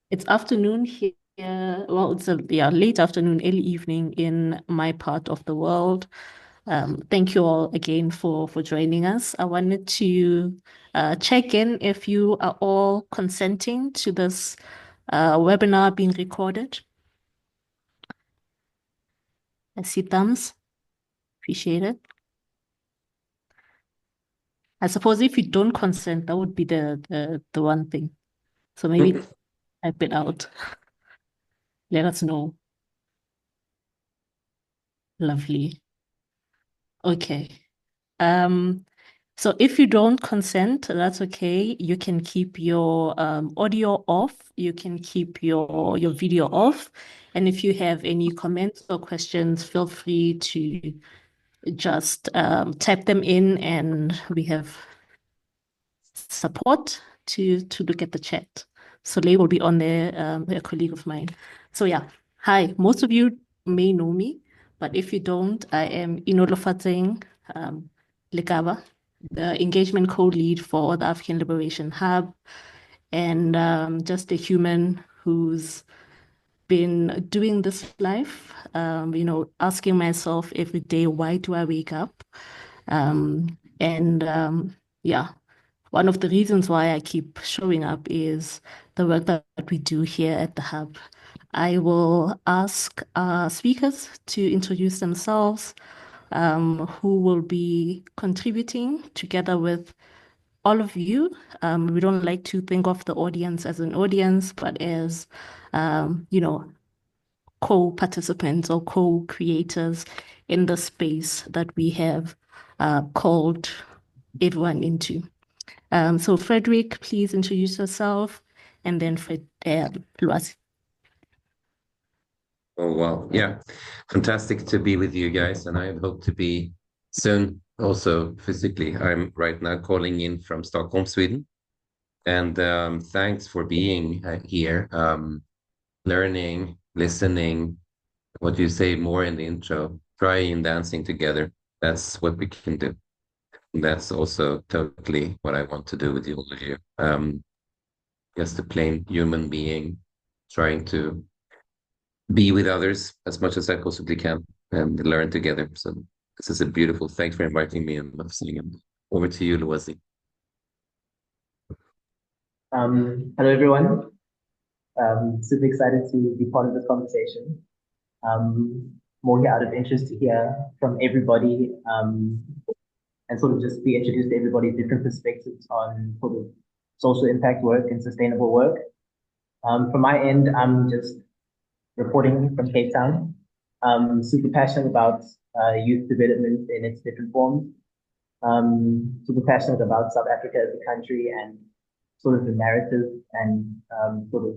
It's afternoon here. Well, it's a late afternoon, early evening in my part of the world. Thank you all again for joining us. I wanted to check in if you are all consenting to this webinar being recorded. I see thumbs. Appreciate it. I suppose if you don't consent, that would be the one thing. So maybe type it out. Let us know. Lovely. Okay. Um, so if you don't consent, that's okay. You can keep your audio off. You can keep your video off. And if you have any comments or questions, feel free to just type them in, and we have support to look at the chat. Soleil will be on there, a colleague of mine. So yeah, hi. Most of you may know me, but if you don't, I am Inolofatseng Lekaba, the engagement co-lead for the African Liberation Hub, and just a human who's been doing this life, asking myself every day, why do I wake up? Yeah, one of the reasons why I keep showing up is the work that we do here at the Hub. I will ask our speakers to introduce themselves, who will be contributing together with all of you. We don't like to think of the audience as an audience, but as, co-participants or co-creators in the space that we have called everyone into. So Fredrik, please introduce yourself, and then Lwazi. Oh, wow. Yeah. Fantastic to be with you guys. And I hope to be soon also physically. I'm right now calling in from Stockholm, Sweden. And thanks for being here, learning, listening, what you say more in the intro, crying, dancing together. That's what we can do. And that's also totally what I want to do with you all of you. Just a plain human being trying to be with others as much as I possibly can and learn together. So this is a beautiful. Thanks for inviting me and listening. And over to you, Lwazi. Hello, everyone. Super excited to be part of this conversation. More here out of interest to hear from everybody, and sort of just be introduced to everybody's different perspectives on sort of social impact work and sustainable work. From my end, I'm just reporting from Cape Town. Super passionate about youth development in its different forms. Super passionate about South Africa as a country and sort of the narrative and sort of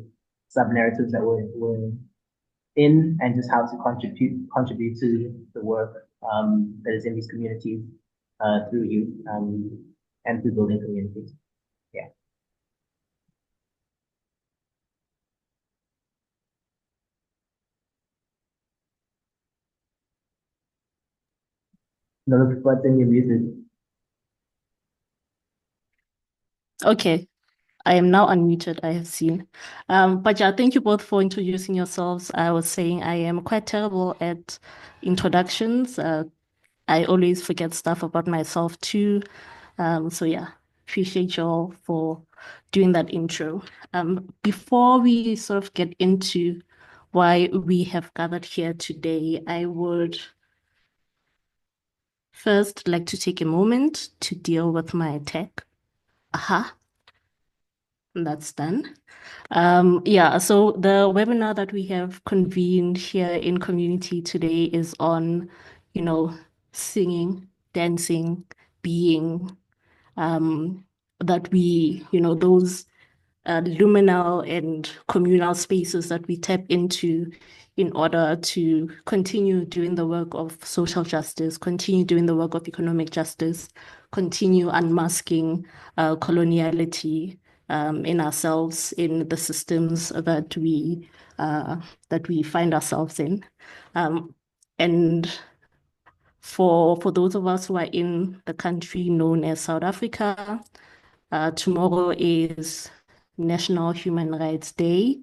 sub-narratives that we're in, and just how to contribute to the work that is in these communities through youth and through building communities. Yeah. No, what's in your music? Okay, I am now unmuted, I have seen. But yeah, thank you both for introducing yourselves. I was saying I am quite terrible at introductions. I always forget stuff about myself too. So yeah, appreciate you all for doing that intro. Before we sort of get into why we have gathered here today, I would first like to take a moment to deal with my tech. Aha, that's done. Yeah, so the webinar that we have convened here in community today is on, singing, dancing, being, that we, those luminal and communal spaces that we tap into in order to continue doing the work of social justice, continue doing the work of economic justice, continue unmasking coloniality in ourselves, in the systems that we find ourselves in. And for those of us who are in the country known as South Africa, tomorrow is National Human Rights Day,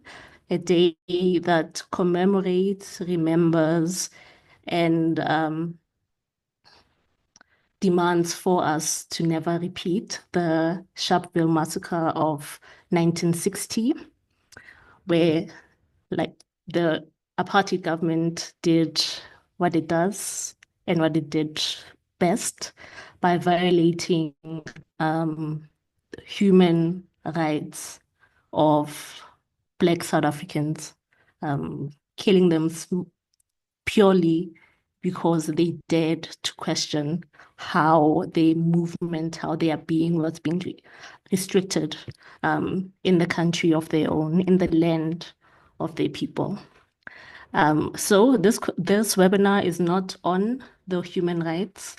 a day that commemorates, remembers, and demands for us to never repeat the Sharpeville massacre of 1960, where like the apartheid government did what it does and what it did best by violating human rights of Black South Africans, killing them purely because they dared to question how their movement, how their being was being restricted in the country of their own, in the land of their people. So this webinar is not on the Human Rights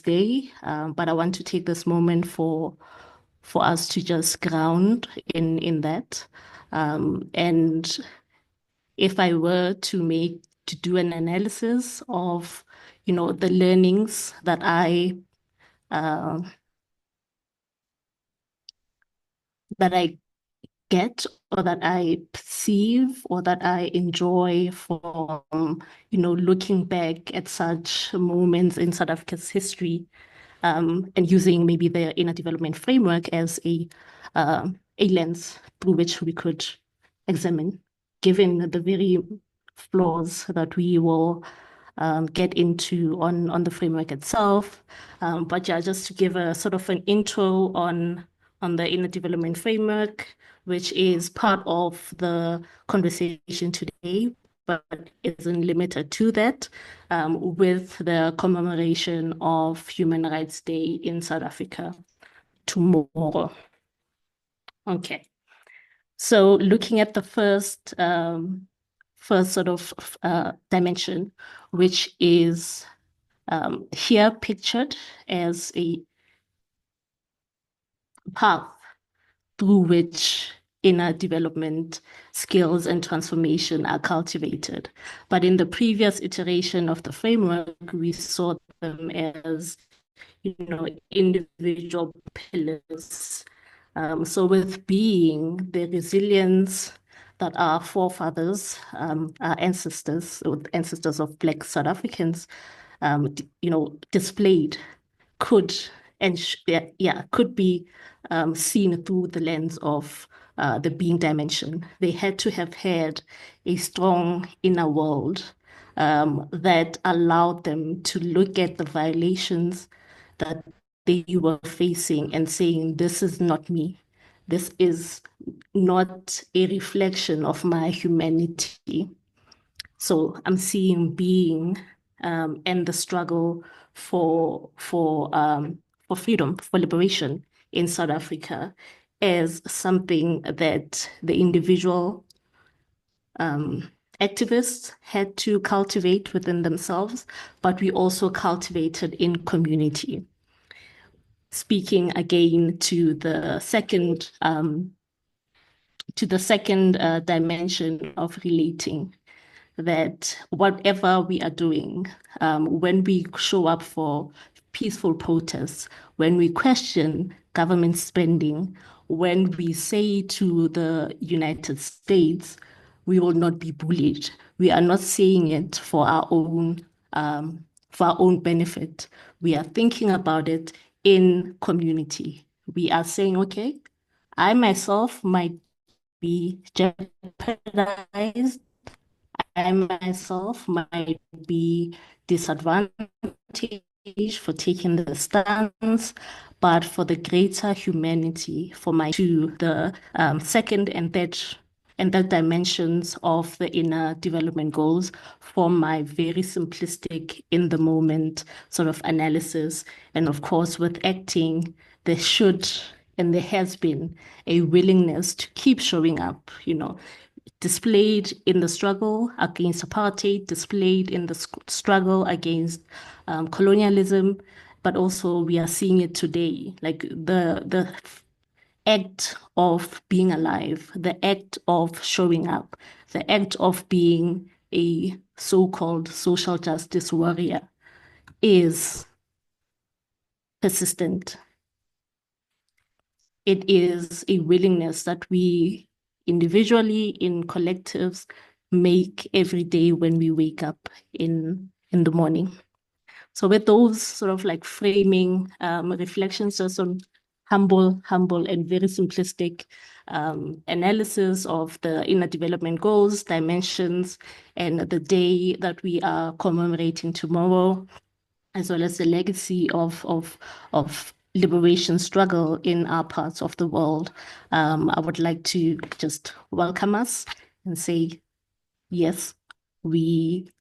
Day, but I want to take this moment for us to just ground in that. And if I were to do an analysis of, the learnings that I get or that I perceive or that I enjoy from, looking back at such moments in South Africa's history, and using maybe the inner development framework as a lens through which we could examine, given the very flaws that we will get into on the framework itself. But yeah, just to give a sort of an intro on the inner development framework, which is part of the conversation today, but isn't limited to that, with the commemoration of Human Rights Day in South Africa tomorrow. Okay, so looking at the first sort of dimension, which is here pictured as a path through which inner development skills and transformation are cultivated. But in the previous iteration of the framework, we saw them as, individual pillars. So with being, the resilience that our forefathers, our ancestors of Black South Africans, displayed could be seen through the lens of the being dimension. They had to have had a strong inner world that allowed them to look at the violations that they were facing and saying, this is not me. This is not a reflection of my humanity. So I'm seeing being and the struggle for freedom, for liberation in South Africa as something that the individual activists had to cultivate within themselves, but we also cultivated in community. Speaking again to the second dimension of relating, that whatever we are doing, when we show up for peaceful protests, when we question government spending, when we say to the United States, we will not be bullied. We are not saying it for our own benefit. We are thinking about it in community. We are saying, okay, I myself might be jeopardized. I myself might be disadvantaged for taking the stance, but for the greater humanity, to the second and third dimensions of the inner development goals, from my very simplistic in the moment sort of analysis. And of course, with acting, there should and there has been a willingness to keep showing up, displayed in the struggle against apartheid, displayed in the struggle against colonialism, but also we are seeing it today, like the act of being alive, the act of showing up, the act of being a so-called social justice warrior is persistent. it is a willingness that we individually, in collectives, make every day when we wake up in the morning. So with those sort of like framing reflections, just on humble and very simplistic analysis of the inner development goals, dimensions, and the day that we are commemorating tomorrow, as well as the legacy of liberation struggle in our parts of the world. I would like to just welcome us and say, yes, we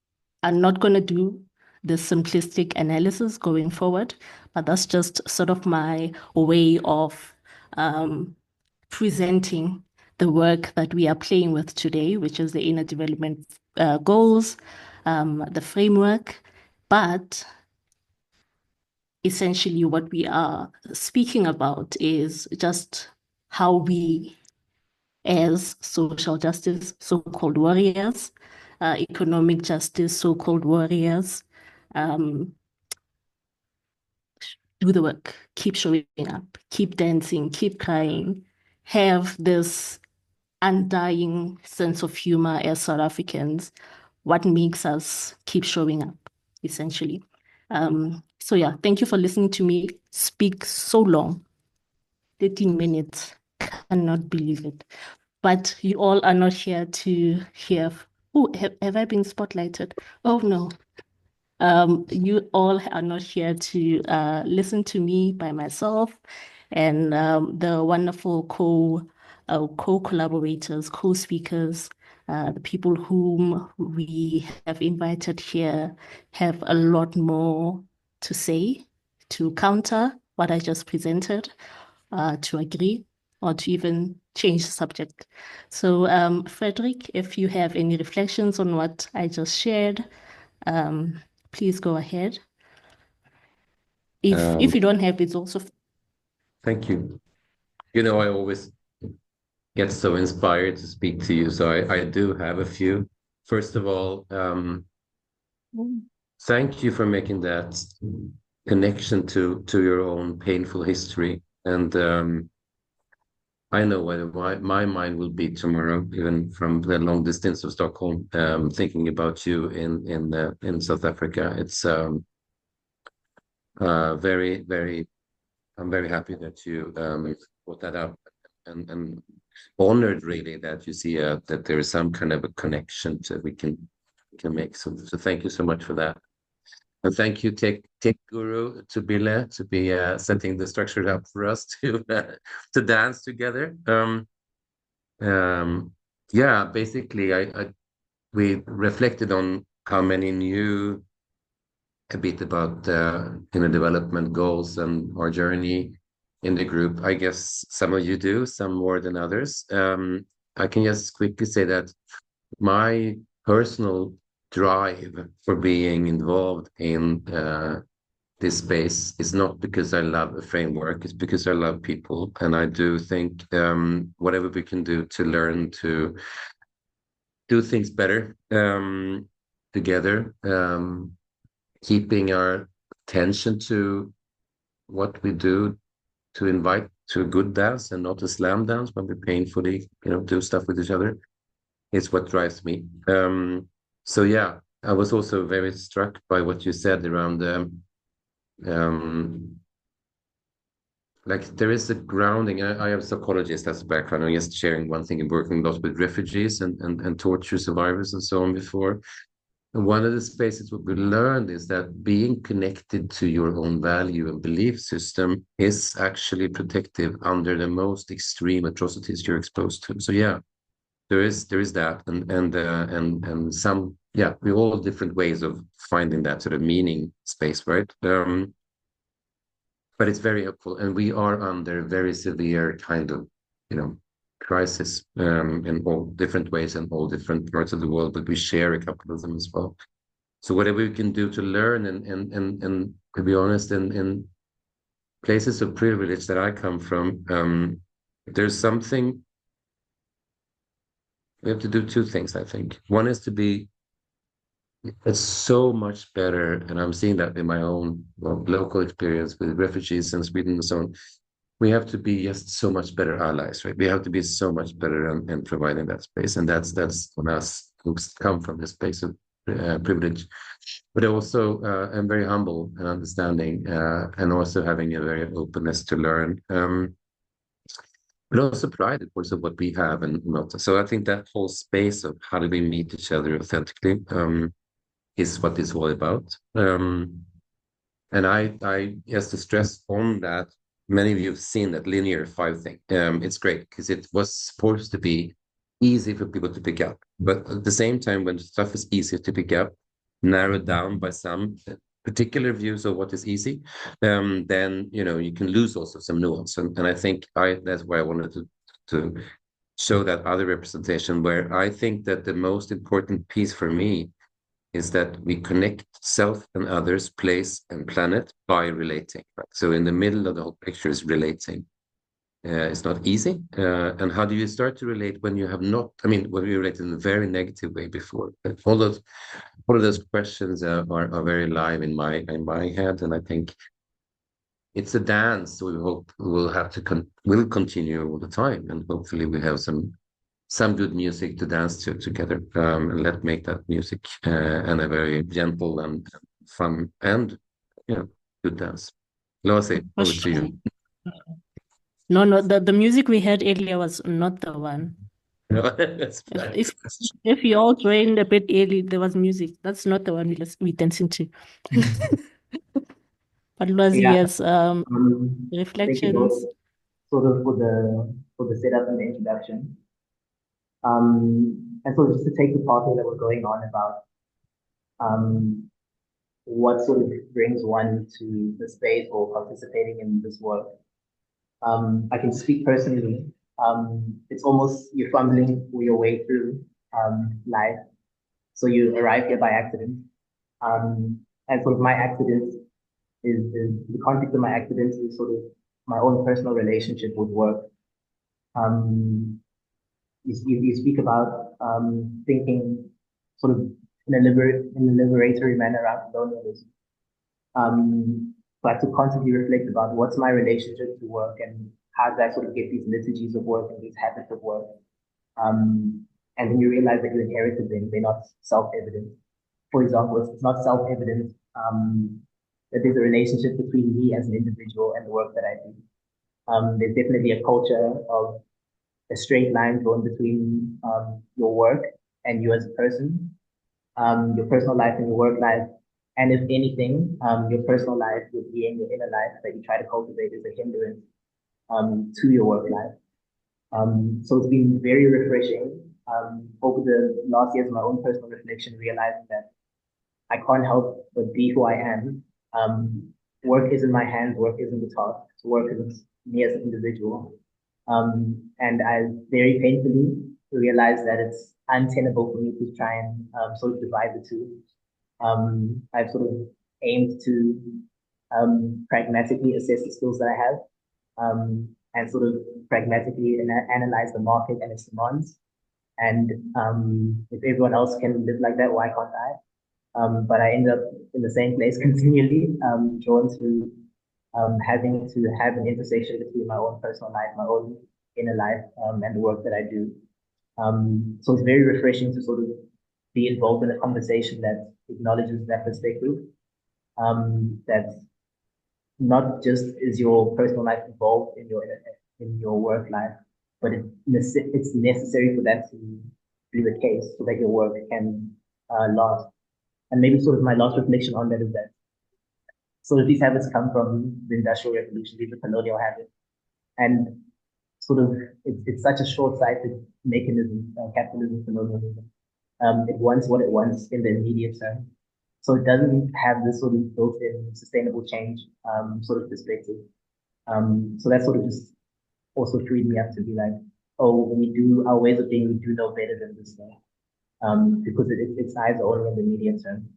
are not going to do the simplistic analysis going forward, but that's just sort of my way of presenting the work that we are playing with today, which is the inner development goals, the framework, but essentially what we are speaking about is just how we, as social justice, so-called warriors, economic justice, so-called warriors, do the work, keep showing up, keep dancing, keep crying, have this undying sense of humor as South Africans, what makes us keep showing up, essentially. So yeah, thank you for listening to me speak so long. 13 minutes, cannot believe it. But you all are not here to hear. Oh, have I been spotlighted? Oh no. You all are not here to listen to me by myself and the wonderful co-collaborators, co-speakers, the people whom we have invited here have a lot more to say, to counter what I just presented, to agree, or to even change the subject. So, Fredrik, if you have any reflections on what I just shared, please go ahead. If you don't have, it's also. Thank you. You know, I always get so inspired to speak to you, so I do have a few. First of all, thank you for making that connection to your own painful history. And I know where my mind will be tomorrow, even from the long distance of Stockholm, thinking about you in South Africa. It's very, very. I'm very happy that you brought that up, and honored really that you see that there is some kind of a connection that we can make. So thank you so much for that. And thank you, Tech Guru, to Bille, to be setting the structure up for us to dance together. Yeah, basically, we reflected on how many knew a bit about development goals and our journey in the group. I guess some of you do, some more than others. I can just quickly say that my personal drive for being involved in this space is not because I love a framework, it's because I love people. And I do think whatever we can do to learn to do things better together, keeping our attention to what we do to invite to a good dance and not a slam dance when we painfully, do stuff with each other is what drives me. So yeah, I was also very struck by what you said around like there is a grounding. I am a psychologist as a background. I'm just sharing one thing and working a lot with refugees and torture survivors and so on before. And one of the spaces what we learned is that being connected to your own value and belief system is actually protective under the most extreme atrocities you're exposed to. So yeah, there is that, and some, yeah, we all have different ways of finding that sort of meaning space, right? But it's very helpful, and we are under very severe kind of, crisis in all different ways in all different parts of the world, but we share a couple of them as well. So whatever we can do to learn and to be honest, in places of privilege that I come from, there's something we have to do. Two things, I think. One is to be, it's so much better, and I'm seeing that in my own local experience with refugees in Sweden and so on. we have to be just so much better allies, right? We have to be so much better in providing that space, and that's on us who come from this space of privilege. But also, I'm very humble and understanding, and also having a very openness to learn. But also pride, of course, of what we have and not. So I think that whole space of how do we meet each other authentically is what it's all about. And I just to stress on that, many of you have seen that linear 5 thing. It's great because it was supposed to be easy for people to pick up. But at the same time, when stuff is easier to pick up, narrowed down by some particular views of what is easy, then you can lose also some nuance. And I think that's why I wanted to show that other representation, where I think that the most important piece for me is that we connect self and others, place and planet by relating. Right? So in the middle of the whole picture is relating. It's not easy. And how do you start to relate when you have not, when you relate in a very negative way before? All of those questions are very live in my head. And I think it's a dance. So we hope will continue all the time. And hopefully we have some good music to dance to together, and let's make that music and a very gentle and fun and good dance. Lwazi, over to you. No, the music we heard earlier was not the one. No, that's if you all joined a bit early, there was music. That's not the one we dancing to. But Lwazi, yes, Thank you reflections. both sort of for the setup and the introduction. And so just to take the pathway that we're going on about what sort of brings one to the space or participating in this work. I can speak personally. It's almost you're fumbling your way through life. So you arrive here by accident. And sort of my accident is the context of my accident is sort of my own personal relationship with work. You speak about thinking sort of in a liberatory manner around colonialism. But to constantly reflect about what's my relationship to work and how do I sort of get these liturgies of work and these habits of work. And then you realize that you inherited them, they're not self-evident. For example, it's not self-evident that there's a relationship between me as an individual and the work that I do. There's definitely a culture of a straight line drawn between your work and you as a person, your personal life and your work life. And if anything, your personal life, your being, your inner life that you try to cultivate is a hindrance to your work life. So it's been very refreshing over the last years, my own personal reflection, realizing that I can't help but be who I am. Work isn't my hands, work isn't the task, work is me as an individual. And I very painfully realized that it's untenable for me to try and sort of divide the two. I've sort of aimed to pragmatically assess the skills that I have and sort of pragmatically analyze the market and its demands. And if everyone else can live like that, why can't I? But I end up in the same place continually, drawn to having to have an intersection between my own personal life, my own inner life, and the work that I do. So it's very refreshing to sort of be involved in a conversation that acknowledges that perspective. That not just is your personal life involved in your work life, but it's necessary for that to be the case so that your work can last. And maybe sort of my last reflection on that is that sort of these habits come from the Industrial Revolution, these are colonial habits. And sort of it's such a short-sighted mechanism, capitalism, colonialism. It wants what it wants in the immediate term. So it doesn't have this sort of built-in sustainable change sort of perspective. So that sort of just also freed me up to be like, oh, our ways of being, we do know better than this thing. Because its eyes are only in the immediate term.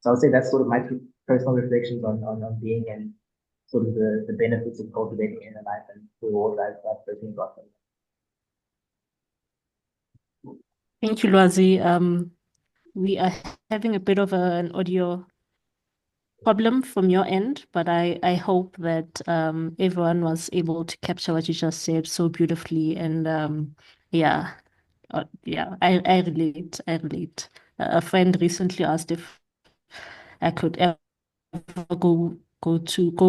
So I would say that's sort of my personal reflections on being and sort of the benefits of cultivating inner life and the rewards I've personally got from it. Thank you, Lwazi. We are having a bit of an audio problem from your end, but I hope that everyone was able to capture what you just said so beautifully. And yeah, yeah, I relate. I relate. A friend recently asked if I could ever go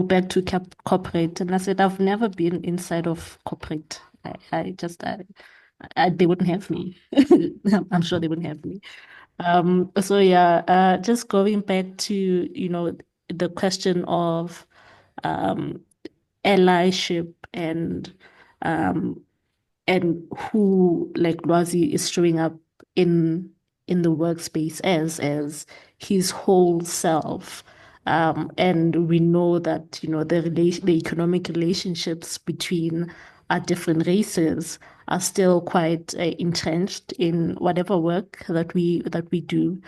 back to corporate, and I said I've never been inside of corporate. They wouldn't have me. I'm sure they wouldn't have me. So yeah, just going back to, the question of um, allyship um, and who, like Lwazi, is showing up in the workspace as his whole self. And we know that, the economic relationships between our different races are still quite entrenched in whatever work that we do.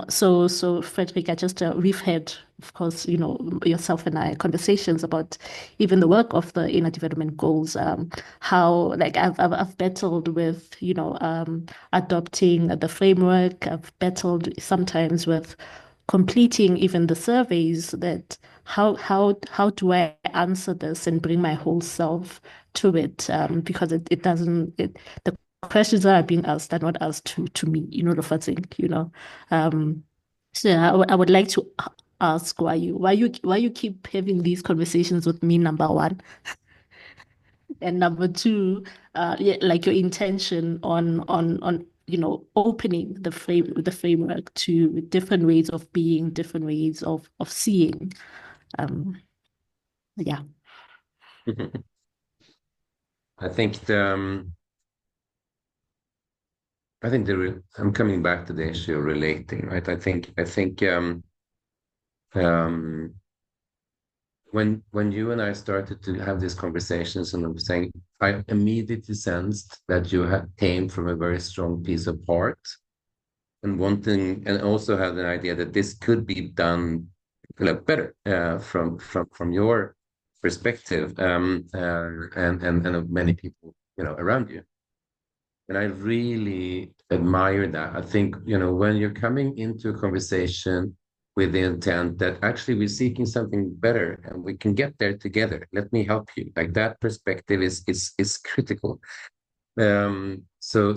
So Fredrik, we've had, of course, yourself and I conversations about even the work of the inner development goals. How, like, I've battled with, adopting the framework. I've battled sometimes with completing even the surveys, that how do I answer this and bring my whole self to it? Because it doesn't, the questions that are being asked are not asked to me, the first thing, so yeah, I would like to ask why you keep having these conversations with me, number one, and number two, yeah, like your intention on opening the framework to different ways of being, different ways of seeing. Um, yeah. I think I'm coming back to the issue of relating, right? I think um, when you and I started to have these conversations, and I'm saying, I immediately sensed that you came from a very strong piece of heart and wanting, and also had an idea that this could be done better from your perspective, and of many people around you. And I really admire that. I think, when you're coming into a conversation with the intent that actually we're seeking something better and we can get there together, let me help you. Like, that perspective is critical. So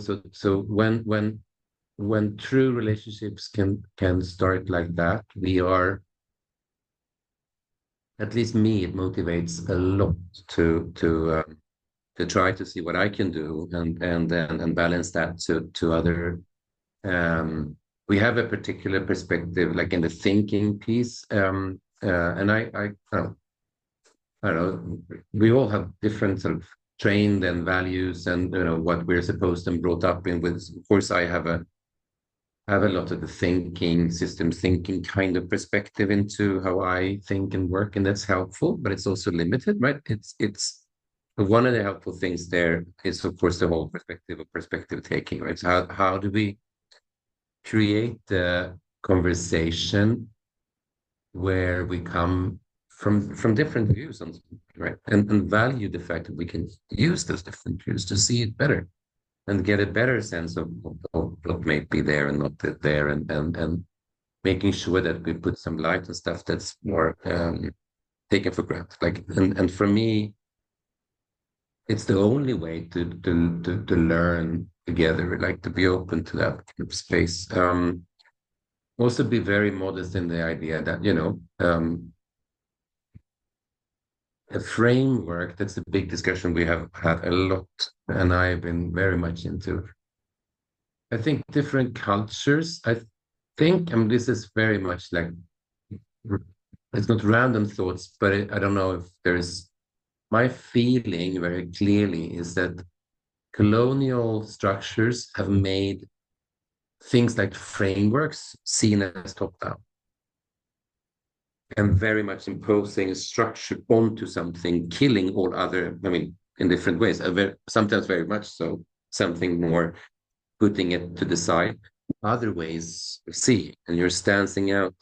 when true relationships can start like that, we are, at least me, it motivates a lot to try to see what I can do, and balance that to other. We have a particular perspective, like in the thinking piece, and I don't know. We all have different sort of trained and values, and what we're supposed and brought up in. With, of course, I have a lot of the thinking, systems thinking kind of perspective into how I think and work, and that's helpful, but it's also limited, right? It's one of the helpful things there is, of course, the whole perspective of perspective taking, right? So how do we create the conversation where we come from different views on something, right? And value the fact that we can use those different views to see it better and get a better sense of what may be there and not there, and making sure that we put some light on stuff that's more taken for granted. Like, and for me, it's the only way to learn together, like to be open to that kind of space. Also be very modest in the idea that, a framework, that's a big discussion we have had a lot, and I've been very much into. I think different cultures, I mean, this is very much like, it's not random thoughts, but I don't know if there's, my feeling very clearly is that colonial structures have made things like frameworks seen as top-down, and very much imposing a structure onto something, killing all other, I mean, in different ways, sometimes very much so, something more, putting it to the side, other ways of seeing, and you're standing out.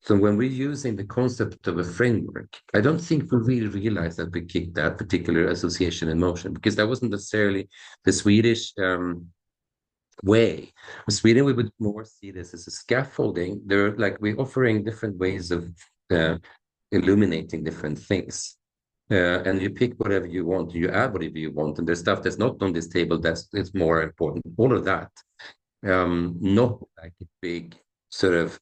So when we're using the concept of a framework, I don't think we really realize that we kicked that particular association in motion, because that wasn't necessarily the Swedish way. In Sweden, we would more see this as a scaffolding. They're like we're offering different ways of illuminating different things. And you pick whatever you want, you add whatever you want, and there's stuff that's not on this table it's more important. All of that, not like a big sort of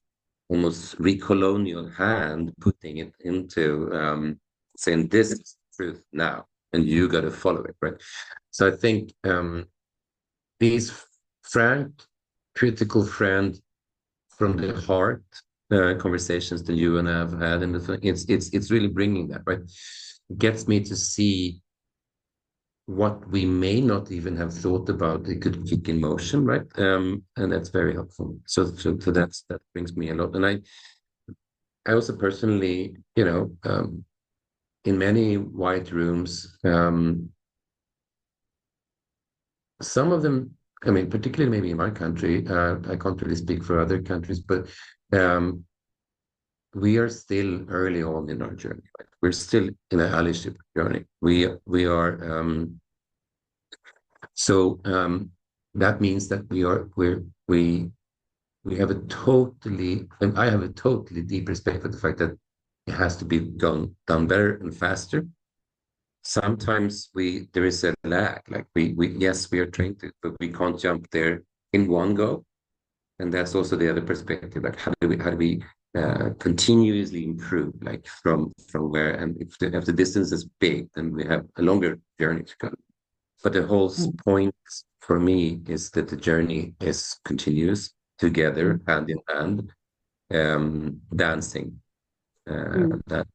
almost recolonial hand putting it into saying this is truth now, and you got to follow it, right? So I think these frank, critical friend from the heart conversations that you and I have had, and it's really bringing that, right? It gets me to see what we may not even have thought about. It could kick in motion, right? And that's very helpful. So that brings me a lot. And I also personally, in many white rooms, some of them, I mean, particularly maybe in my country, I can't really speak for other countries, but we are still early on in our journey. Right? We're still in an allyship journey. We are that means that we have a totally, and I have a totally deep respect for the fact that it has to be done better and faster. Sometimes there is a lag, like we yes, we are trained to, but we can't jump there in one go. And that's also the other perspective, like how do we continuously improve, like from where, and if the distance is big, then we have a longer journey to go. But the whole point for me is that the journey is continuous, together, hand in hand, dancing. That,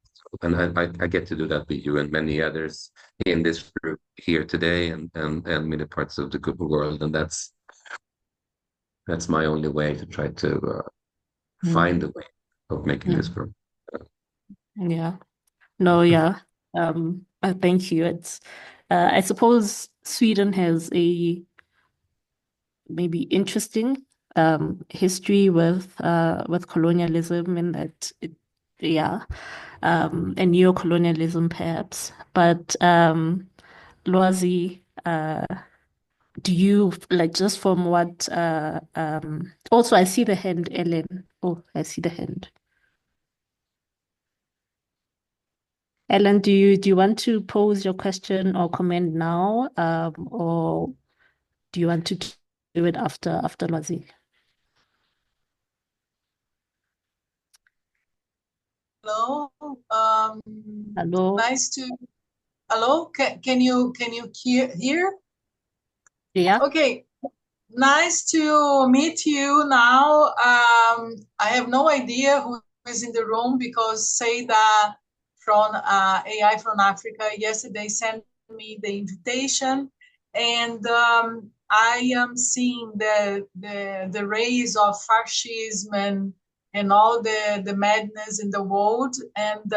and I get to do that with you and many others in this group here today, and many parts of the world, and that's my only way to try to find a way of making this work. Yeah. No, yeah. Thank you. It's I suppose Sweden has a maybe interesting history with colonialism, in that and neo-colonialism perhaps. But Lwazi, do you like, just from what also I see the hand, Ellen. Oh, I see the hand. Ellen, do you want to pose your question or comment now, or do you want to do it after Lwazi? Hello. Hello. Nice to. Hello. Can you hear? Yeah. Okay. Nice to meet you now. I have no idea who is in the room, because Seda from AI from Africa yesterday sent me the invitation, and I am seeing the rise of fascism and all the madness in the world, and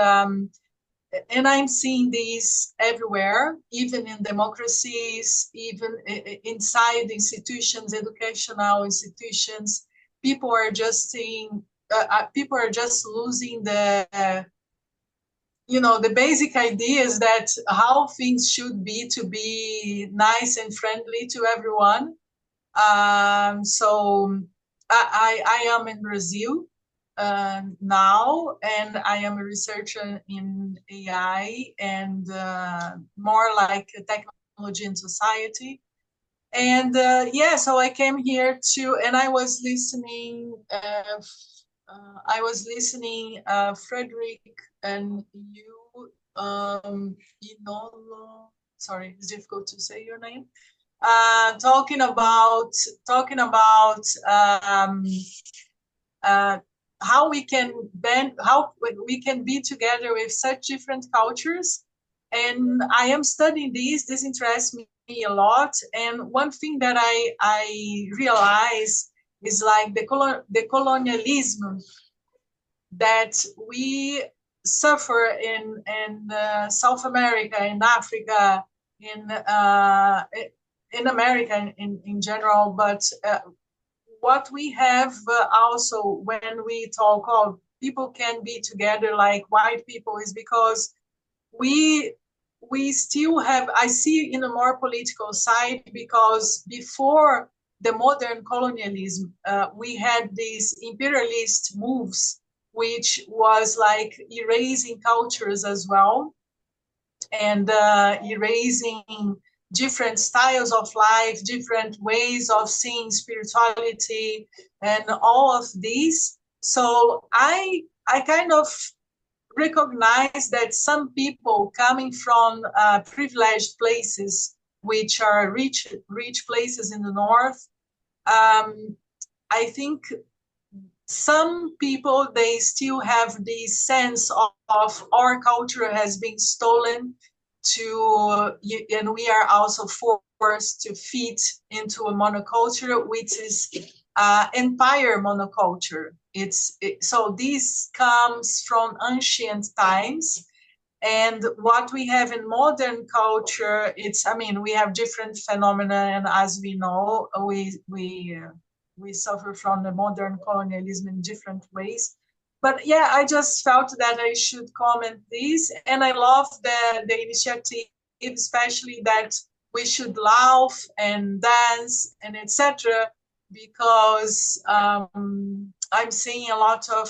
I'm seeing this everywhere, even in democracies, even inside institutions, educational institutions. People are just losing the basic ideas that how things should be to be nice and friendly to everyone. So I am in Brazil now, and I am a researcher in AI and more like technology and society. And so I came here and I was listening. Fredrik and you, sorry, it's difficult to say your name. Talking about how we can be together with such different cultures. And I am studying this interests me a lot. And one thing that I realize is like the colonialism that we suffer in South America, in Africa, in America in general, but what we have also when we talk of people can be together like white people is because we still have, I see in a more political side, because before the modern colonialism, we had these imperialist moves, which was like erasing cultures as well, and erasing different styles of life, different ways of seeing spirituality, and all of these. So I kind of recognize that some people coming from privileged places, which are rich places in the north, I think some people, they still have this sense of our culture has been stolen to, and we are also forced to fit into a monoculture, which is empire monoculture. So this comes from ancient times, and what we have in modern culture, we have different phenomena, and as we know, we suffer from the modern colonialism in different ways. But yeah, I just felt that I should comment this, and I love the initiative, especially that we should laugh and dance and etc. Because I'm seeing a lot of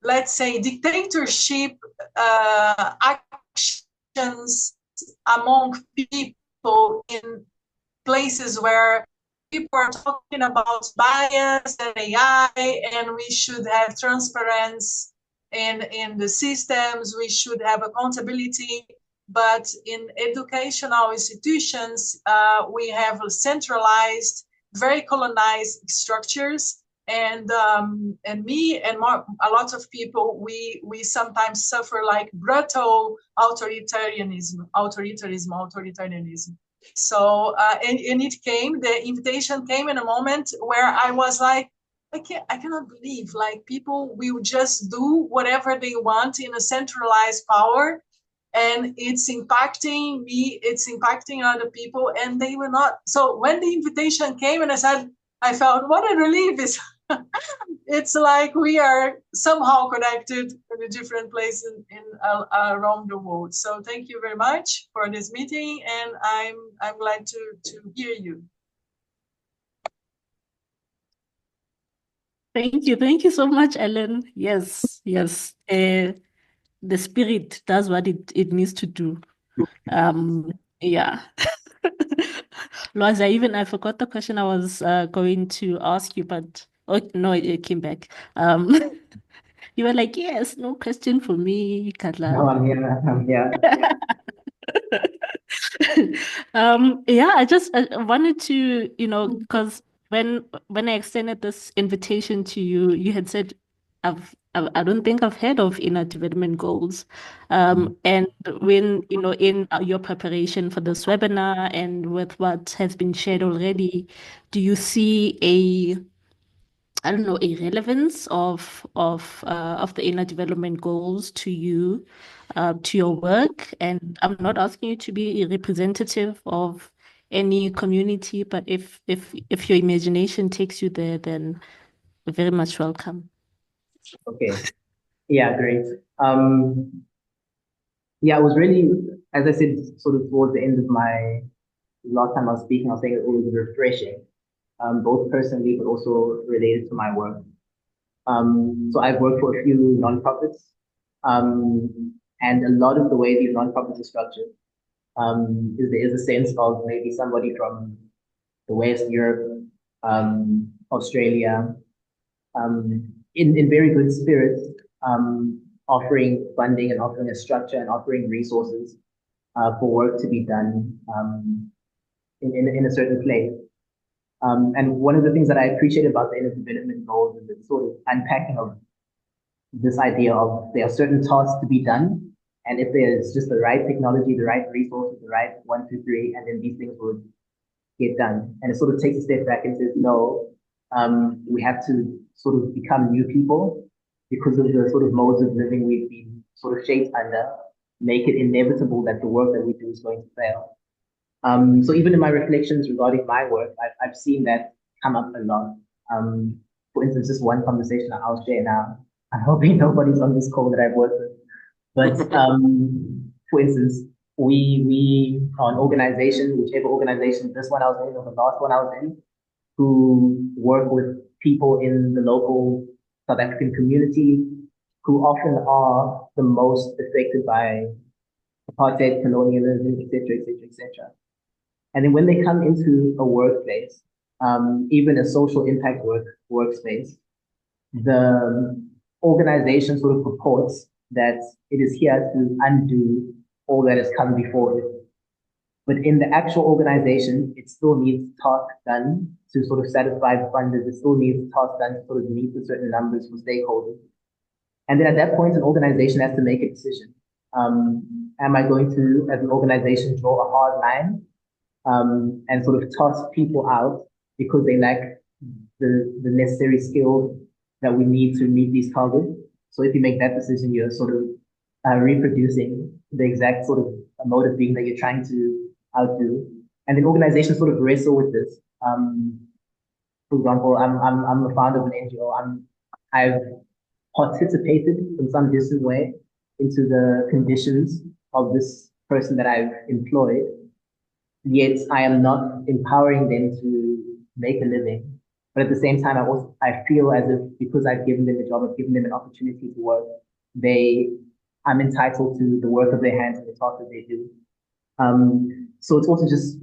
let's say dictatorship actions among people in places where people are talking about bias and AI, and we should have transparency in the systems, we should have accountability. But in educational institutions, we have centralized, very colonized structures. And me and a lot of people, we sometimes suffer like brutal authoritarianism. So the invitation came in a moment where I was like, I cannot believe like people will just do whatever they want in a centralized power, and it's impacting me, it's impacting other people, and they will not. So when the invitation came, and I felt what a relief is. It's like we are somehow connected in a different place around the world. So thank you very much for this meeting, and I'm glad to hear you. Thank you so much, Ellen. Yes. The spirit does what it needs to do. Yeah. Lwazi, I forgot the question I was going to ask you, but no, it came back. You were like, yes, no question for me, Katla. No, I'm here. I wanted to, because when I extended this invitation to you, you had said, I don't think I've heard of inner development goals. And when, in your preparation for this webinar and with what has been shared already, do you see a relevance of the inner development goals to you, to your work? And I'm not asking you to be a representative of any community, but if your imagination takes you there, then very much welcome. Okay. Yeah, great. Yeah, it was really, as I said, sort of towards the end of my last time I was speaking, I was saying it was refreshing, both personally, but also related to my work. So I've worked for a few nonprofits, and a lot of the way these nonprofits are structured, is there is a sense of maybe somebody from the West, Europe, Australia, in very good spirits, offering funding and offering a structure and offering resources for work to be done in a certain place. And one of the things that I appreciate about the inner development goals is the sort of unpacking of this idea of there are certain tasks to be done, and if there's just the right technology, the right resources, the right 1, 2, 3, and then these things would get done. And it sort of takes a step back and says, no, we have to sort of become new people because of the sort of modes of living we've been sort of shaped under, make it inevitable that the work that we do is going to fail. So even in my reflections regarding my work, I've seen that come up a lot. For instance, just one conversation I'll share now. I'm hoping nobody's on this call that I've worked with. But for instance, we are an organization, whichever organization, this one I was in or the last one I was in, who work with people in the local South African community who often are the most affected by apartheid, colonialism, etc., etc., etc. And then when they come into a workplace, even a social impact workspace, the organization sort of purports that it is here to undo all that has come before it. But in the actual organization, it still needs tasks done to sort of satisfy the funders. It still needs tasks done to sort of meet the certain numbers for stakeholders. And then at that point, an organization has to make a decision. Am I going to, as an organization, draw a hard line and sort of toss people out because they lack the necessary skills that we need to meet these targets? So if you make that decision, you're sort of reproducing the exact sort of mode of being that you're trying to outdo. And then organizations sort of wrestle with this. For example, I'm the founder of an NGO. I've participated in some distant way into the conditions of this person that I've employed, yet I am not empowering them to make a living. But at the same time, I feel as if because I've given them a job, I've given them an opportunity to work, I'm entitled to the work of their hands and the tasks that they do. So it's also just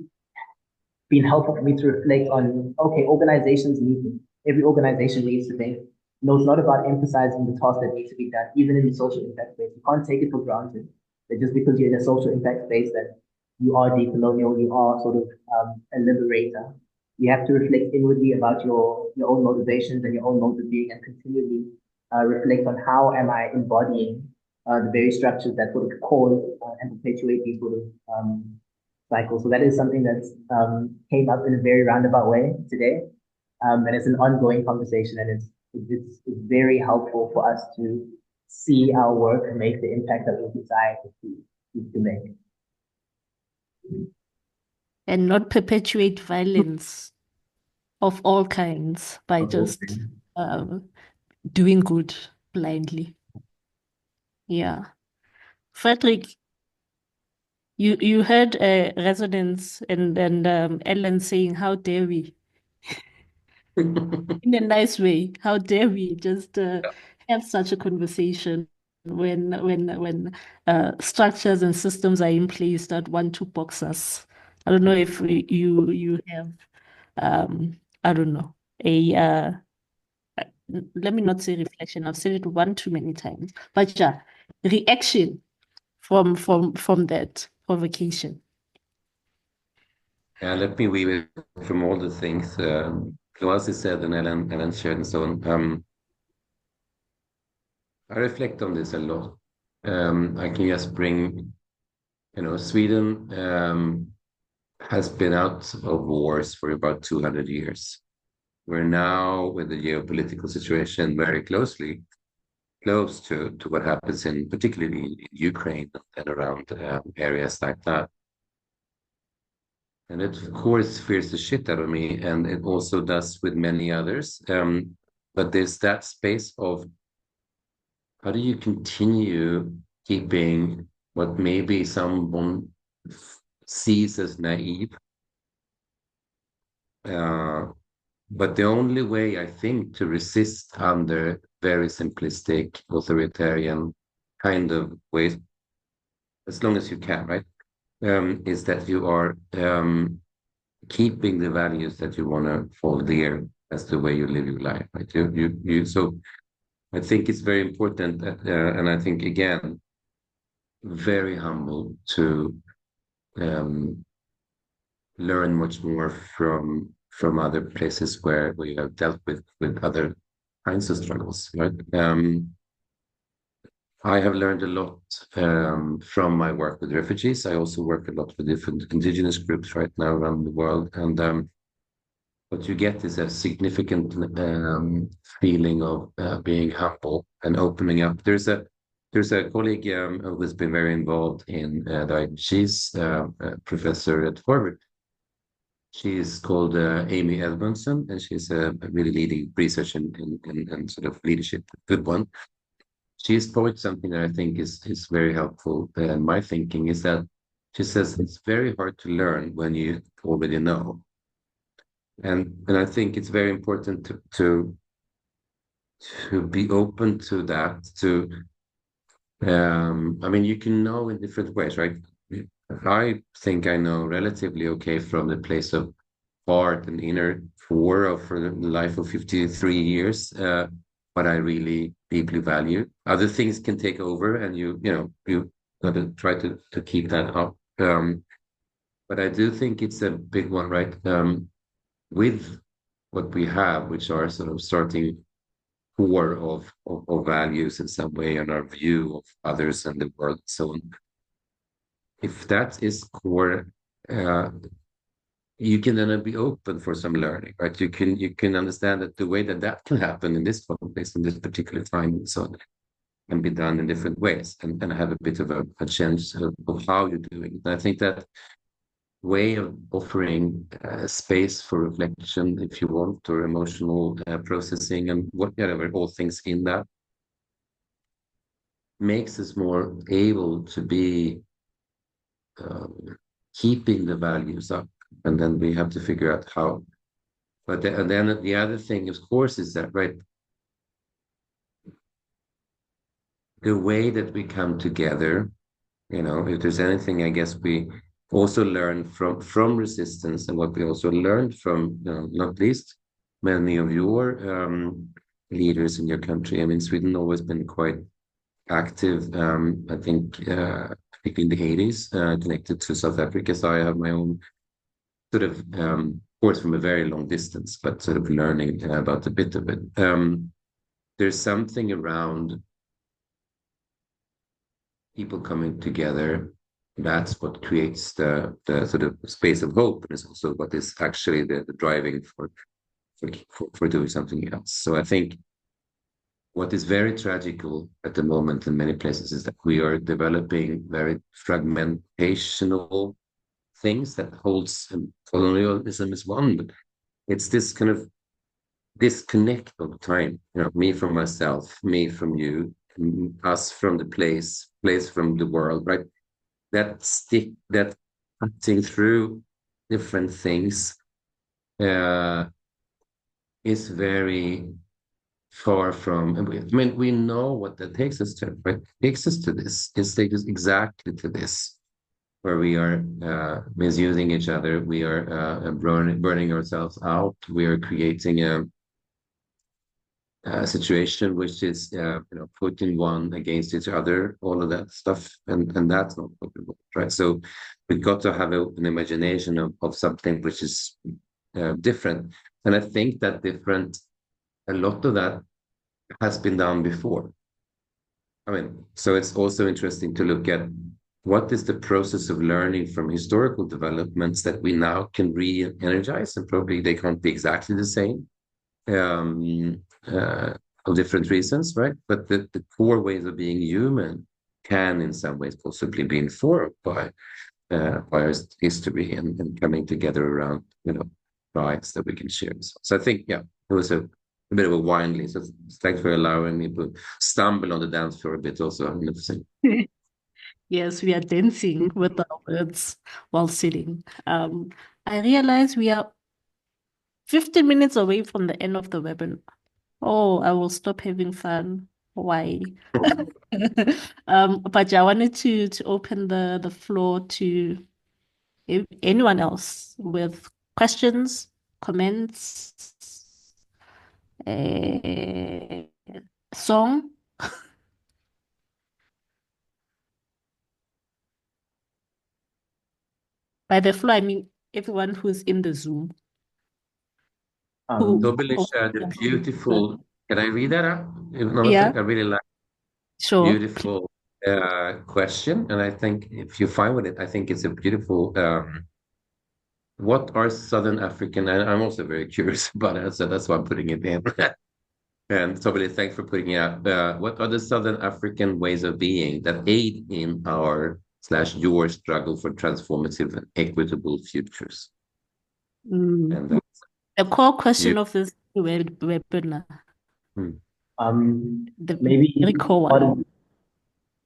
been helpful for me to reflect on, okay, organizations need them. Every organization needs to think. No, it's not about emphasizing the tasks that need to be done, even in the social impact space. You can't take it for granted that just because you're in a social impact space that you are decolonial, you are sort of a liberator. You have to reflect inwardly about your own motivations and your own modes of being and continually reflect on how am I embodying the very structures that sort of cause and perpetuate these sort of cycles. So that is something that's came up in a very roundabout way today. And it's an ongoing conversation, and it's very helpful for us to see our work and make the impact that we desire to make. And not perpetuate violence of all kinds by just doing good blindly. Yeah. Fredrik, you heard resonance and Ellen saying, how dare we? In a nice way, how dare we just have such a conversation when structures and systems are in place that want to box us. I don't know if you have I don't know a let me not say reflection. I've said it one too many times, but yeah, reaction from that provocation. Yeah, let me weave it from all the things Lwazi said and Ellen shared and so on. I reflect on this a lot. I can just bring, Sweden has been out of wars for about 200 years. We're now with the geopolitical situation very close to what happens particularly in Ukraine and around areas like that. And it, of course, fears the shit out of me, and it also does with many others. But there's that space of how do you continue keeping what maybe someone sees as naive? But the only way, I think, to resist under very simplistic, authoritarian kind of ways, as long as you can, right, is that you are keeping the values that you want to hold dear as the way you live your life, right? So I think it's very important, and I think, again, very humble to learn much more from other places where we have dealt with other kinds of struggles, right? I have learned a lot from my work with refugees. I also work a lot with different indigenous groups right now around the world. And what you get is a significant feeling of being humble and opening up. There's a colleague who has been very involved in she's a professor at Harvard. She is called Amy Edmondson, and she's a really leading research and sort of leadership, good one. She's pointed something that I think is very helpful. My thinking is that she says it's very hard to learn when you already know. And I think it's very important to be open to that, I mean, you can know in different ways, right? I think I know relatively okay from the place of art and inner core for the life of 53 years, what I really deeply value. Other things can take over, and you got to try to keep that up. But I do think it's a big one, right? With what we have, which are sort of starting core of values in some way, and our view of others and the world. So if that is core, you can then be open for some learning, right? You can understand that the way that can happen in this context, in this particular time, and so on, can be done in different ways, and have a bit of a change of how you're doing it. And I think that way of offering space for reflection, if you want, or emotional processing, and whatever, all things in that, makes us more able to be keeping the values up. And then we have to figure out how. But and then the other thing, of course, is that, right, the way that we come together, if there's anything, I guess we also learn from resistance, and what we also learned from, not least many of your leaders in your country. I mean, Sweden always been quite active, I think, particularly in the 80s, connected to South Africa. So I have my own sort of course from a very long distance, but sort of learning about a bit of it. There's something around people coming together. That's what creates the sort of space of hope, and is also what is actually the driving for doing something else. So I think what is very tragical at the moment in many places is that we are developing very fragmentational things that holds, and colonialism is one, but it's this kind of disconnect of time, me from myself, me from you, us from the place from the world, right? That cutting through different things is very far from. I mean, we know what that takes us to, right? It takes us to this. It takes us exactly to this, where we are misusing each other. We are burning ourselves out. We are creating a situation which is putting one against each other, all of that stuff, and that's not what we want, right? So we've got to have an imagination of something which is different, and I think that a lot of that has been done before. I mean, so it's also interesting to look at what is the process of learning from historical developments that we now can re-energize, and probably they can't be exactly the same. Of different reasons, right? But the core ways of being human can, in some ways, possibly be informed by our history and coming together around, rights that we can share. So I think, yeah, it was a bit of a windly. So thanks for allowing me to stumble on the dance floor a bit. Also, Yes, we are dancing with our words while sitting. I realize we are 15 minutes away from the end of the webinar. Oh, I will stop having fun. Why? But I wanted to open the floor to anyone else with questions, comments, song. By the floor, I mean everyone who's in the Zoom. Nobili shared a beautiful. Can I read that out? Yeah. I really like. Sure. Beautiful question, and I think if you find with it, I think it's a beautiful. What are Southern African? And I'm also very curious about it, so that's why I'm putting it in. And so, really, thanks for putting it out. What are the Southern African ways of being that aid in our/your struggle for transformative and equitable futures? And the core question of this webinar. Maybe very core one.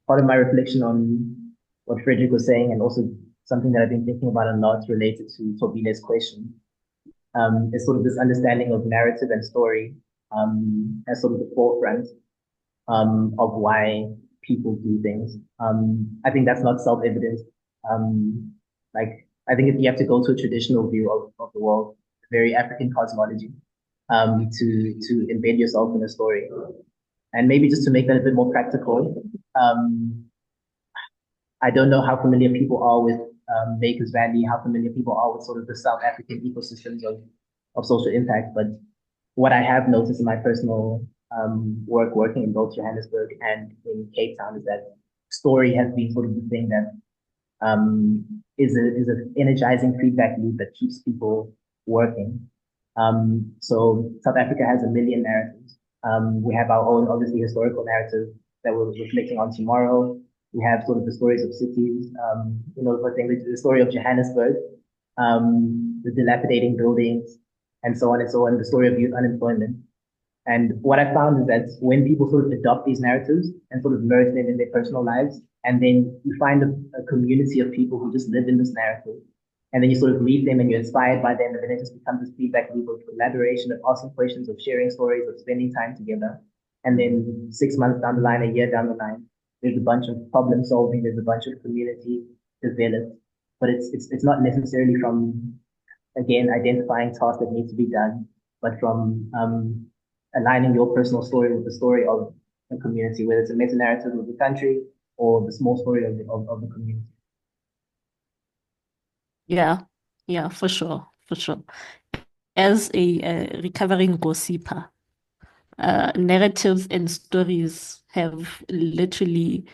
Part of my reflection on what Fredrik was saying, and also something that I've been thinking about a lot related to Tobile's question, is sort of this understanding of narrative and story as sort of the forefront of why people do things. I think that's not self-evident. Like, I think you have to go to a traditional view of the world, very African cosmology, to embed yourself in a story. And maybe just to make that a bit more practical, I don't know how familiar people are with Baker's Valley, how familiar people are with sort of the South African ecosystems of social impact. But what I have noticed in my personal work working in both Johannesburg and in Cape Town is that story has been sort of the thing that is an energizing feedback loop that keeps people working. So South Africa has a million narratives. We have our own, obviously, historical narrative that we're reflecting on tomorrow. We have sort of the stories of cities, for example, the story of Johannesburg, the dilapidating buildings, and so on and so on, the story of youth unemployment. And what I found is that when people sort of adopt these narratives and sort of merge them in their personal lives, and then you find a community of people who just live in this narrative, and then you sort of read them and you're inspired by them, and then it just becomes this feedback loop of collaboration, of asking questions, of sharing stories, of spending time together. And then 6 months down the line, a year down the line, there's a bunch of problem solving, there's a bunch of community developed, but it's not necessarily from, again, identifying tasks that need to be done, but from aligning your personal story with the story of a community, whether it's a meta-narrative of the country or the small story of the community. Yeah, for sure. As a recovering gossiper, narratives and stories have literally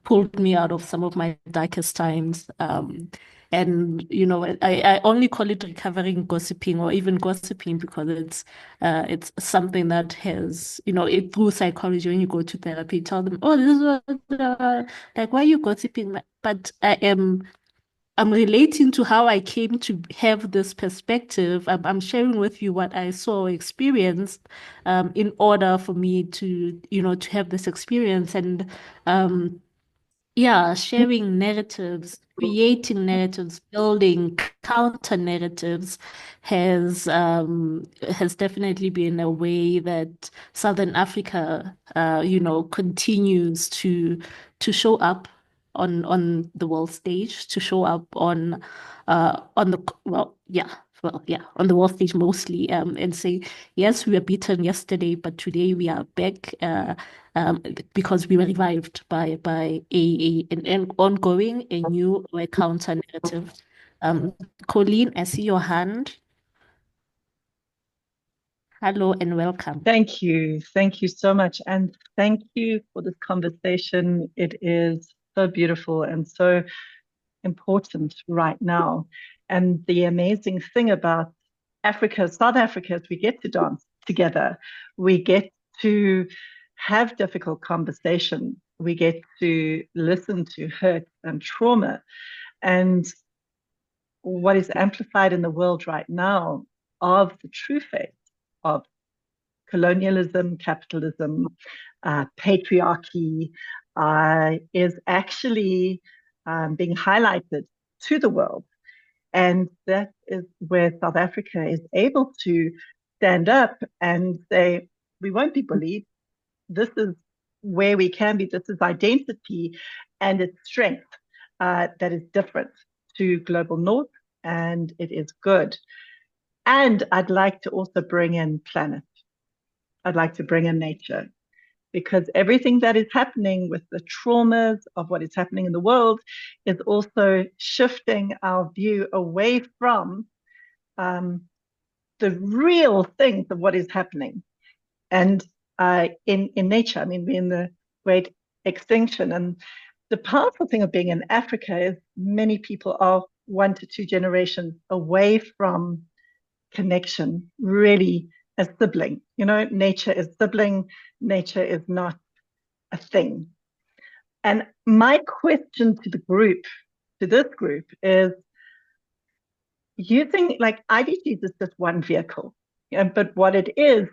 pulled me out of some of my darkest times. And I only call it recovering gossiping or even gossiping because it's something that has, through psychology, when you go to therapy, tell them, oh, this is what, like, why are you gossiping? But I'm relating to how I came to have this perspective. I'm sharing with you what I saw, experienced, in order for me to, to have this experience. And sharing narratives, creating narratives, building counter narratives has definitely been a way that Southern Africa, continues to show up on the world stage, to show up on the on the world stage mostly, and say, yes, we were beaten yesterday, but today we are back because we were revived by an ongoing, a new counter narrative. Colleen, I see your hand. Hello and welcome. Thank you. Thank you so much. And thank you for this conversation. It is so beautiful and so important right now. And the amazing thing about Africa, South Africa, is we get to dance together. We get to have difficult conversation. We get to listen to hurt and trauma. And what is amplified in the world right now of the true face of colonialism, capitalism, patriarchy is actually being highlighted to the world. And that is where South Africa is able to stand up and say, we won't be bullied. This is where we can be. This is identity and its strength that is different to Global North, and it is good. And I'd like to also bring in planet. I'd like to bring in nature, because everything that is happening with the traumas of what is happening in the world is also shifting our view away from the real things of what is happening. And in nature, I mean, we're in the great extinction. And the powerful thing of being in Africa is many people are 1 to 2 generations away from connection, really a sibling. Nature is sibling, nature is not a thing. And my question to this group is, using like IDGs is just one vehicle, but what it is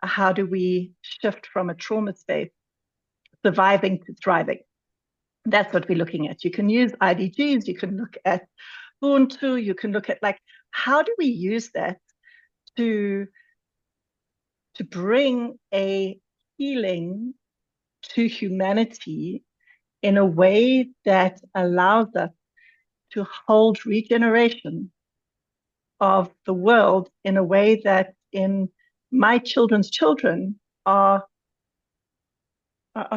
how do we shift from a trauma space, surviving to thriving? That's what we're looking at. You can use IDGs, you can look at Ubuntu, you can look at like, how do we use that to bring a healing to humanity in a way that allows us to hold regeneration of the world in a way that in my children's children are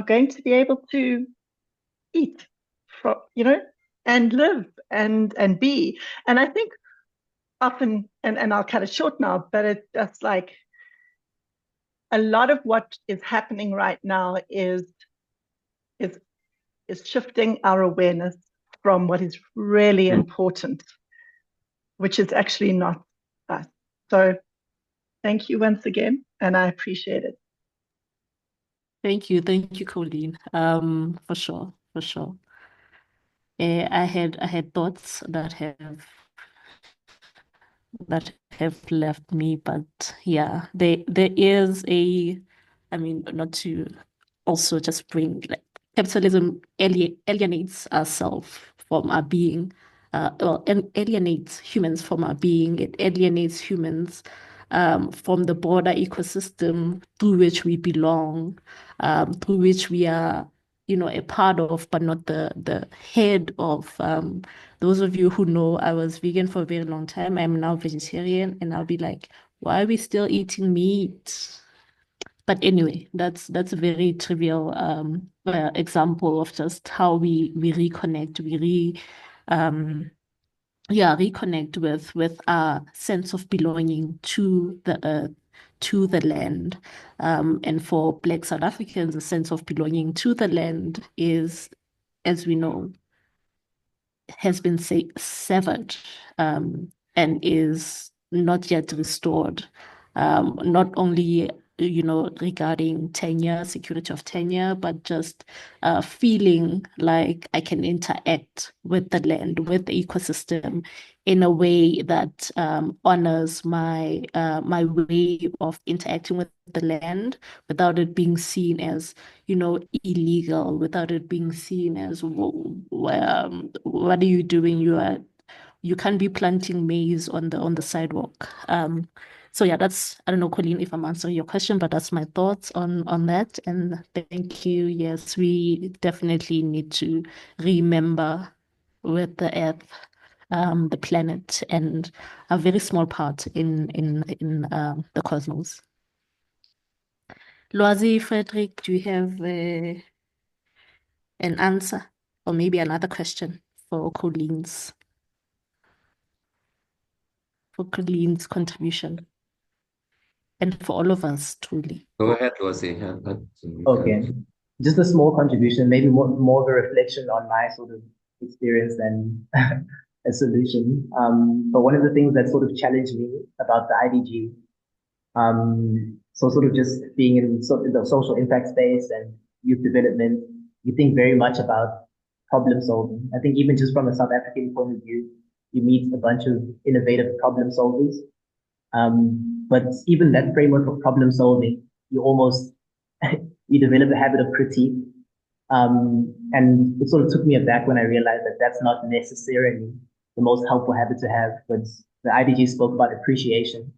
going to be able to eat, from, and live and be. And I think often, and I'll cut it short now, but it's like a lot of what is happening right now is shifting our awareness from what is really important, which is actually not us. So thank you once again, and I appreciate it. Thank you, Colleen. For sure, for sure. I had thoughts that have left me, but yeah, there is I mean, not to also just bring like capitalism alienates ourselves from our being, and alienates humans from our being. It alienates humans from the broader ecosystem through which we belong, through which we are, a part of, but not the head of. Those of you who know, I was vegan for a very long time. I'm now vegetarian, and I'll be like, why are we still eating meat? But anyway, that's a very trivial example of just how we reconnect, reconnect with our sense of belonging to the earth, to the land. And for Black South Africans, a sense of belonging to the land is, as we know, has been severed, and is not yet restored. Not only, regarding tenure, security of tenure, but just feeling like I can interact with the land, with the ecosystem in a way that honors my way of interacting with the land without it being seen as, illegal, without it being seen as, what are you doing? You can't be planting maize on the sidewalk. So yeah, I don't know, Colleen, if I'm answering your question, but that's my thoughts on that. And thank you. Yes, we definitely need to remember with the earth, the planet, and a very small part in the cosmos. Lwazi, Fredrik, do you have an answer or maybe another question for Colleen's contribution? And for all of us, truly. Go ahead, Lwazi. Okay. Just a small contribution, maybe more of a reflection on my sort of experience than a solution. But one of the things that sort of challenged me about the IDG, so sort of just being in the social impact space and youth development, you think very much about problem solving. I think even just from a South African point of view, you meet a bunch of innovative problem solvers. But even that framework of problem solving, you almost you develop a habit of critique. And it sort of took me aback when I realized that that's not necessarily the most helpful habit to have. But the IDG spoke about appreciation.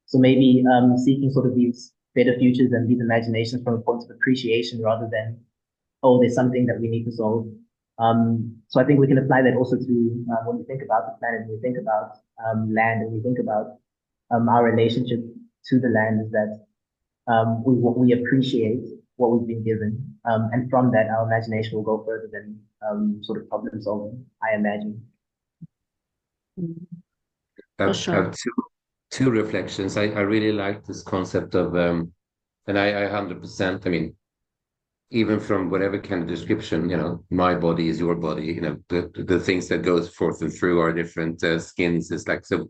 So maybe seeking sort of these better futures and these imaginations from a point of appreciation rather than, oh, there's something that we need to solve. So I think we can apply that also to when we think about the planet, when we think about land, and we think about our relationship to the land, is that we appreciate what we've been given, and from that our imagination will go further than sort of problem solving, I imagine. I have two reflections. I really like this concept of and I 100%, I mean, even from whatever kind of description, my body is your body, the things that goes forth and through our different skins is like, so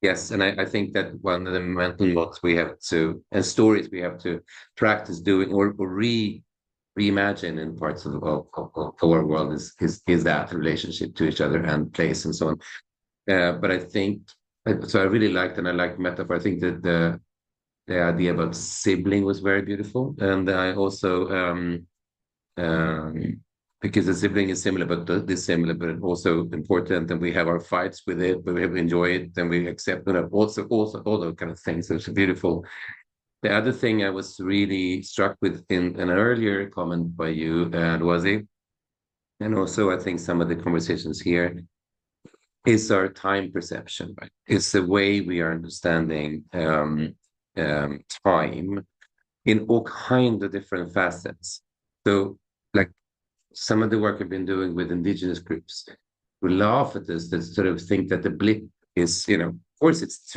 yes. And I think that one of the mental models we have to, and stories we have to practice doing or reimagine in parts of our world is that relationship to each other and place and so on. But I think, so I really liked, and I like metaphor. I think that the idea about sibling was very beautiful. And I also because the sibling is similar but dissimilar, but also important, and we have our fights with it, but we enjoy it, and we accept it. Also all those kind of things. So it's beautiful. The other thing I was really struck with in an earlier comment by you, Lwazi, and also I think some of the conversations here, is our time perception, right? It's the way we are understanding time in all kinds of different facets. So, like some of the work I've been doing with indigenous groups, we laugh at this, that sort of think that the blip is, of course it's,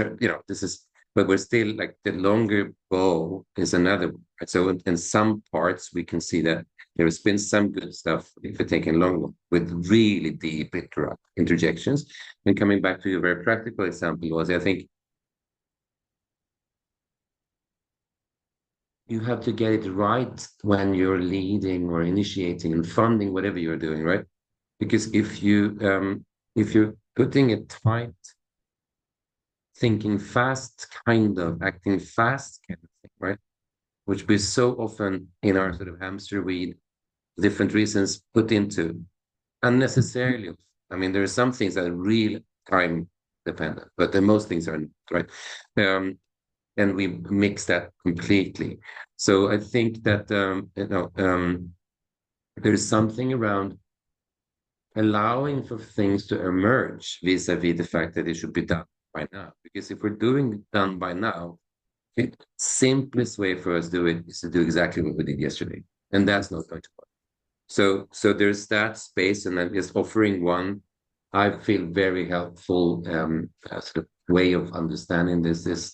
this is, but we're still like the longer bow is another one. Right? So in some parts, we can see that there has been some good stuff if you're taking long with really deep interjections. And coming back to your very practical example was, I think you have to get it right when you're leading or initiating and funding whatever you're doing, right? Because if you're putting it tight, thinking fast, kind of acting fast, kind of thing, right? Which we so often in our sort of hamster wheel, different reasons put into unnecessarily. I mean, there are some things that are real time dependent, but then most things aren't, right? And we mix that completely. So I think that there's something around allowing for things to emerge vis-a-vis the fact that it should be done by now. Because if we're doing it done by now, the simplest way for us to do it is to do exactly what we did yesterday, and that's not going to work. So there's that space, and I'm just offering one. I feel very helpful sort of way of understanding this is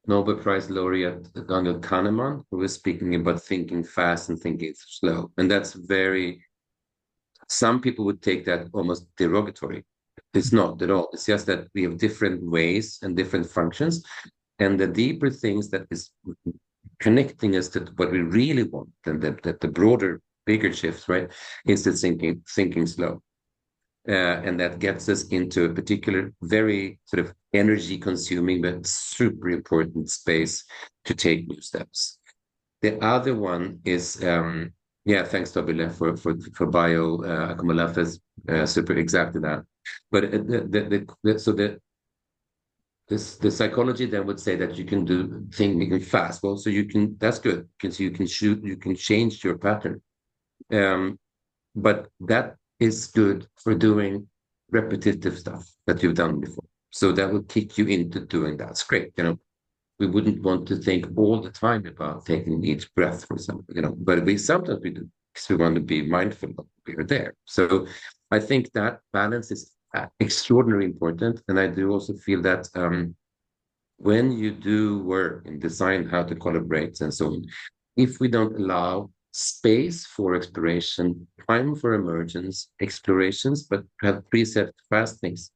Nobel Prize laureate Daniel Kahneman, who was speaking about thinking fast and thinking slow. And that's some people would take that almost derogatory. It's not at all. It's just that we have different ways and different functions. And the deeper things that is connecting us to what we really want, and the broader, bigger shifts, right, is the thinking slow. And that gets us into a particular, very sort of energy consuming, but super important space to take new steps. The other one is, thanks, Tobile, for bio accumulafes, super exactly that. But the psychology then would say that you can do thinking fast. Well, so that's good because you can change your pattern. But that is good for doing repetitive stuff that you've done before. So that will kick you into doing that. It's great. We wouldn't want to think all the time about taking each breath, for example, but sometimes we do because we want to be mindful of we are there. So I think that balance is extraordinarily important. And I do also feel that when you do work and design how to collaborate and so on, if we don't allow space for exploration, time for emergence, explorations, but have preset fast things,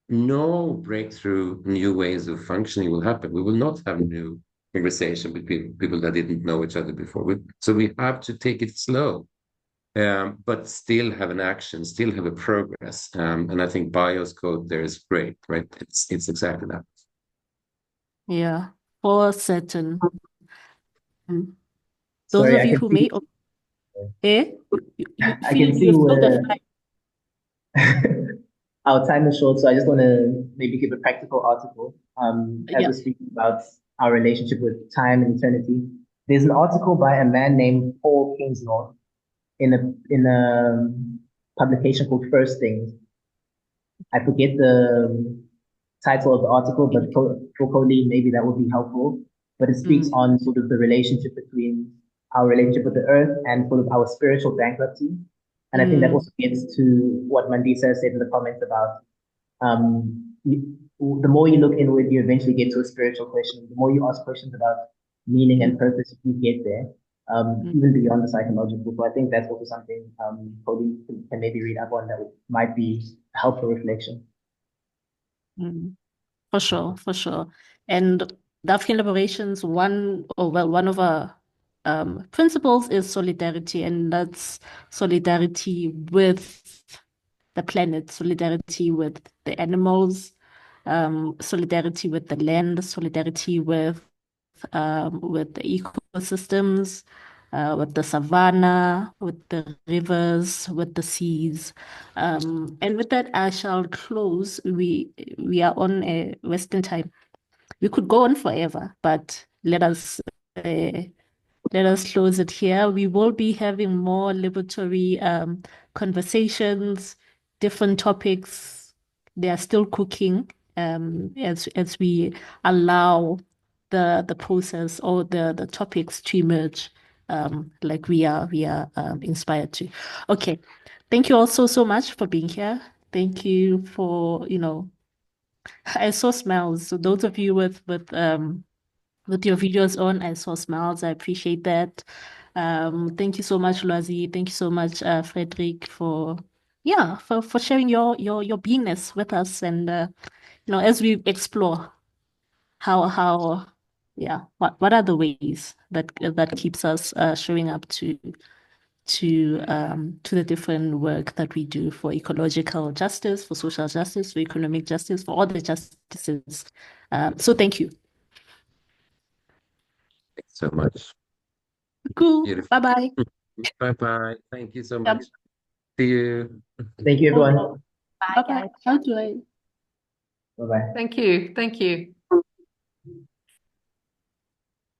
no breakthrough, new ways of functioning will happen. We will not have new conversation with people that didn't know each other before. So we have to take it slow, but still have an action, still have a progress. And I think Bio's code there is great, right? It's exactly that. Yeah, for certain. Those Sorry, of you who may, I can see where our time is short, so I just want to maybe give a practical article. As we're speaking about our relationship with time and eternity, there's an article by a man named Paul Kingsnorth in a publication called First Things. I forget the title of the article, but for Colleen, maybe that would be helpful. But it speaks on sort of the relationship between our relationship with the earth and sort of our spiritual bankruptcy. And I think that also gets to what Mandisa said in the comments about the more you look inward, you eventually get to a spiritual question. The more you ask questions about meaning and purpose, you get there, even beyond the psychological. So I think that's also something Colleen can maybe read up on that might be a helpful reflection. For sure. And the African Liberation's one of our principles is solidarity, and that's solidarity with the planet, solidarity with the animals, solidarity with the land, solidarity with the ecosystems, with the savannah, with the rivers, with the seas. And with that, I shall close. We are on a Western time. We could go on forever, but let us close it here. We will be having more liberatory conversations, different topics. They are still cooking as we allow the process or the topics to emerge like we are inspired to. Okay. Thank you all so much for being here. Thank you for, I saw smiles. So those of you with your videos on, I saw smiles. I appreciate that. Thank you so much, Lwazi. Thank you so much, Fredrik, for sharing your beingness with us, and as we explore what are the ways that keeps us showing up to the different work that we do for ecological justice, for social justice, for economic justice, for all the justices. So thank you. Thanks so much. Cool. Beautiful. Bye-bye. Bye-bye. Thank you so Yep. much. See you. Thank you, everyone. Bye-bye. How do I? Bye-bye. Thank you. Thank you.